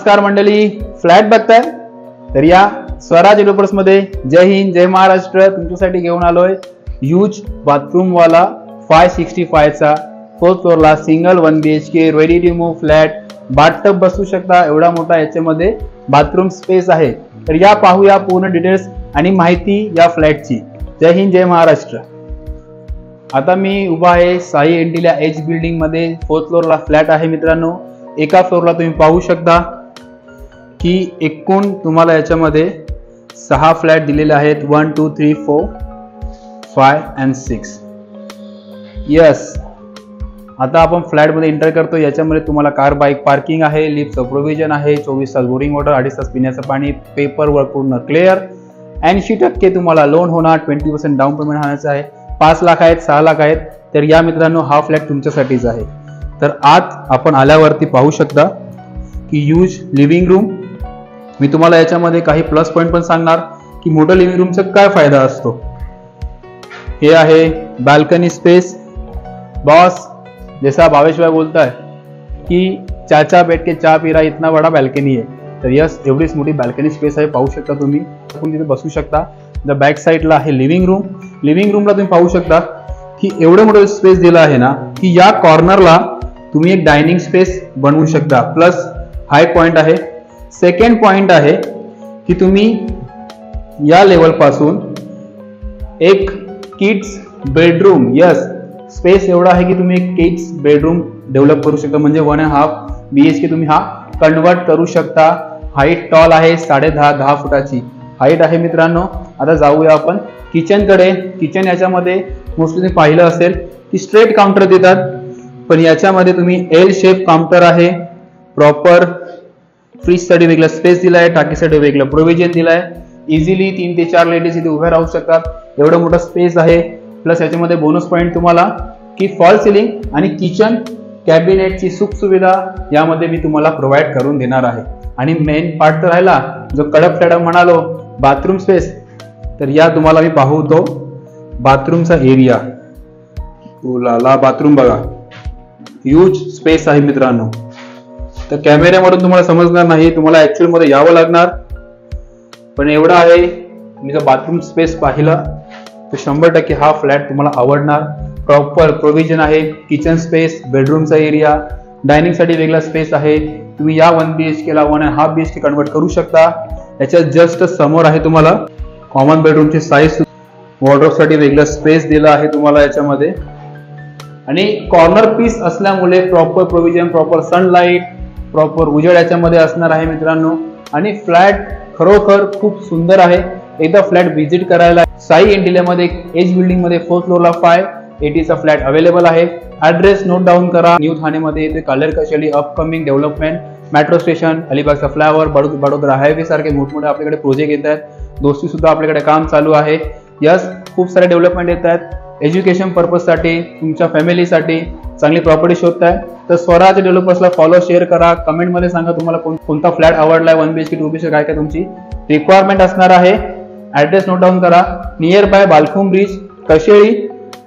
नमस्कार मंडळी, फ्लॅट बघताय तर या स्वराज डेव्हलपर्स मध्ये जय हिंद जय महाराष्ट्र तुमच्यासाठी घेऊन आलोय ह्यूज बाथरूम वाला 565 चा 4th फ्लोअरला single 1 BHK ready to move flat. Bathtub बसू शकता एवढा मोठा याच्यामध्ये बाथरूम स्पेस आहे. तर या पाहूया पूर्ण डिटेल्स आणि माहिती या फ्लॅटची. जय हिंद जय महाराष्ट्र. आता मी उभा आहे साई एंटिला एच बिल्डिंग मध्ये 4th फ्लोअरला फ्लॅट आहे मित्रांनो. एका फ्लोअरला तुम्ही पाहू शकता की एकूण तुम्हाला याच्यामध्ये 6 फ्लॅट दिलेले आहेत. 1 2 3 4 5 and 6. यस, आता आपण फ्लॅट मध्ये एंटर करतो. याच्यामध्ये तुम्हाला कार बाईक पार्किंग आहे, लिफ्टचं प्रोव्हिजन आहे, 24 तास बोरिंग वॉटर, 2.5 तास पिण्याचं पाणी, पेपर वर्क पूर्ण क्लिअर. 80% तुम्हाला लोन होणार, 20% डाऊन पेमेंट होण्याचं आहे. 5 लाख आहेत, 6 लाख आहेत. तर या मित्रांनो हा फ्लॅट तुमच्यासाठीच आहे. तर आत आपण आल्यावरती पाहू शकता की ह्यूज लिव्हिंग रूम. मी तुम्हाला याच्यामध्ये काही प्लस पॉइंट पण सांगणार की मोठं लिव्हिंग रूमचा काय फायदा असतो. हे आहे बाल्कनी स्पेस. बॉस जैसा भावेश भाई बोलता है कि चाचा बैठ के चा पी रहा, इतना बड़ा बाल्कनी है. तर यस, एवढीच मोठी बाल्कनी स्पेस आहे. पाहू शकता तुम्ही तिथे बसू शकता. द बॅक साईडला आहे लिव्हिंग रूम. लिव्हिंग रूमला तुम्ही पाहू शकता की एवढं मोठं स्पेस दिलं आहे ना की या कॉर्नरला तुम्ही एक डायनिंग स्पेस बनवू शकता. प्लस हाय पॉइंट आहे. सेकंड पॉइंट आहे की तुम्ही या लेवल पासून एक किड्स बेडरूम, यस स्पेस एवढा आहे की तुम्ही एक किड्स बेडरूम डेव्हलप करू शकता. म्हणजे 1.5 BHK तुम्ही हा कन्वर्ट करू शकता. हाईट टॉल आहे, 10.5 फुटाची हाईट आहे मित्रांनो. आता जाऊया आपण किचन कडे. किचन याच्यामध्ये मोस्टली तुम्ही पाहिलं असेल की स्ट्रेट काउंटर देतात, पण याच्यामध्ये तुम्ही एल शेप काउंटर आहे. प्रॉपर फ्रीज साठी वेगळा स्पेस दिलाय, टाकीसाठी वेगळं प्रोव्हिजन दिलाय. इझिली 3 ते 4 लेडीज इथे उभ्या राहू शकतात. एवढा मोठा स्पेस आहे. प्लस याच्यामध्ये बोनस पॉइंट तुम्हाला की फॉल सिलिंग आणि किचन कॅबिनेटची सुख सुविधा यामध्ये मी तुम्हाला प्रोव्हाइड करून देणार आहे. आणि मेन पार्ट तर राहिला जो कडक फ्लॅट म्हणालो बाथरूम स्पेस. तर या तुम्हाला मी पाहतो बाथरूमचा एरिया. ओलाला बाथरूम बघा, ह्यूज स्पेस आहे मित्रांनो. तर कॅमेऱ्यामधून तुम्हाला समजणार नाही, तुम्हाला ऍक्च्युअल मध्ये यावं लागणार. पण एवढं आहे, मी जर बाथरूम स्पेस पाहिला तर 100% हा फ्लॅट तुम्हाला आवडणार. प्रॉपर प्रोव्हिजन आहे, किचन स्पेस, बेडरूमचा एरिया, डायनिंग साठी वेगळा स्पेस आहे. तुम्ही या 1 BHK ला 1.5 BHK कन्वर्ट करू शकता. याच्या जस्ट समोर आहे तुम्हाला कॉमन बेडरूमची साईज. वॉर्डरोब साठी वेगळा स्पेस दिला आहे तुम्हाला याच्यामध्ये. आणि कॉर्नर पीस असल्यामुळे proper provision, proper sunlight, proper उजेड याच्यामध्ये असणार आहे मित्रांनो. आणि फ्लॅट खरोखर खूप सुंदर आहे. एकदा फ्लॅट व्हिजिट करायला साई एंटिला मध्ये एच बिल्डिंग मध्ये 4th फ्लोअरला 580 चा फ्लॅट अवेलेबल आहे. ऍड्रेस नोट डाऊन करा. न्यू ठाणेमध्ये येते कालेर Kasheli upcoming development, metro station, अलिबागचा फ्लायओव्हर, बडोदरा हायवे सारखे मोठमोठे आपल्याकडे प्रोजेक्ट येत आहेत. दोस्ती सुद्धा आपल्याकडे काम चालू आहे. यस, खूप सारे डेव्हलपमेंट येत आहेत. एज्युकेशन पर्पजसाठी, तुमच्या फॅमिलीसाठी चांगली प्रॉपर्टी शोधताय तर स्वराज डेव्हलपर्सला फॉलो, शेअर करा. कमेंटमध्ये सांगा तुम्हाला कोणता फ्लॅट आवडलाय. 1 BHK 2 BHK काय काय तुमची रिक्वायरमेंट असणार आहे. ऍड्रेस नोट डाऊन करा. Nearby Balkum bridge, Kasheli.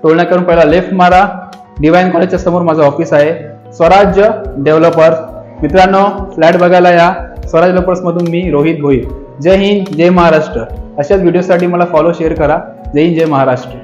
टोलना करून पहिला लेफ्ट मारा. डिवाइन कॉलेजच्या समोर माझं ऑफिस आहे. स्वराज डेव्हलपर्स. मित्रांनो फ्लॅट बघायला या. स्वराज डेव्हलपर्स मधून मी रोहित भोईर. जय हिंद जय महाराष्ट्र. अशाच व्हिडिओसाठी मला फॉलो, शेअर करा. जय हिंद जय महाराष्ट्र.